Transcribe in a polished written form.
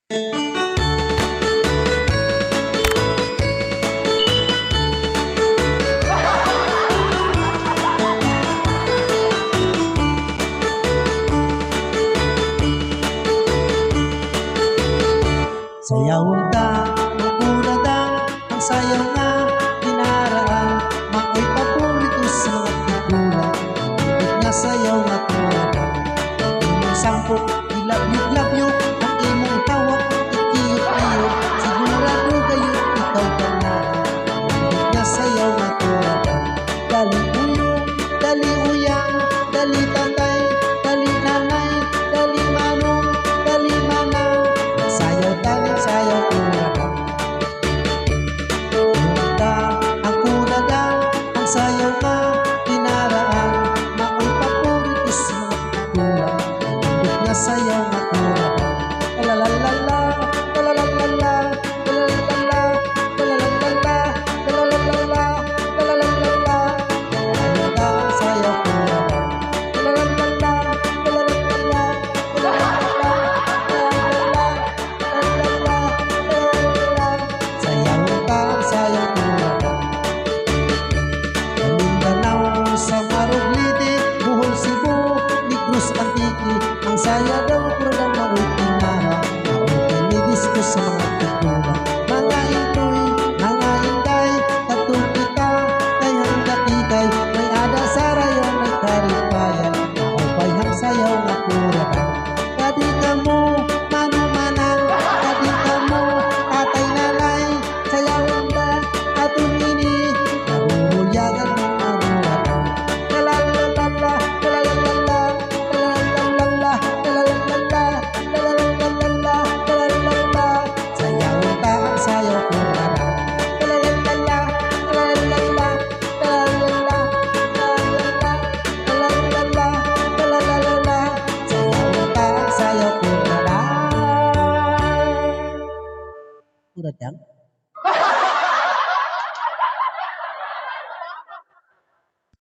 Sayawon ka, magkuradang, ang sayaw na kinaraan. Mako'y paborito sa mga figura, ibig nga sayaw na kuradang. Ang imong sampok, ilabyog-labyog, ang imong hawak, ikiyot-iyot. Sigurado kayo, ikaw ka na, ibig nga sayaw na kuradang. Dali uyo, dali uyang, dali tatay, dali nanay, dali manong, dali manang. Sayaw tayo, sayaw kuradang. Kuradang, ang kuradang, ang sayaw na kinaraan. Mako'y paborito sa mga figura, ibig nga sayaw na kuradang. Lalalala, lalalala, lalalala, lalalala, lalalala, lalalala. Sayaw ka, sayaw kuradang. Lalalala, lalalala, lalalala, lalalala. Sayaw ka, sayaw kuradang. Malindanao, Samar ug Liti, Bohol, Cebu, Negros, Antique. Ang saya daw kuradang mao'y tinara, mao'y kinidisco sa mga figura. Mga intoy, mga inday, katong kita, kay hanggatikay. May ada sa rayon, may karipayan, maupay hang sayaw na kuradang. Kadi ka mo, manumanang, kadi ka mo, tatay nanay, sayawon na atong ini, nahuhulyagan ng maruradang. Lalalala, lalalala, lalalala, lalalala, lalalala, lalalala. Sayawon ka, ang sayaw kuradang. Lalalala, lalalala, lalalala, lalalala, lalalala, lalalala. Sayawon ka, ang sayaw kuradang. Kuradang.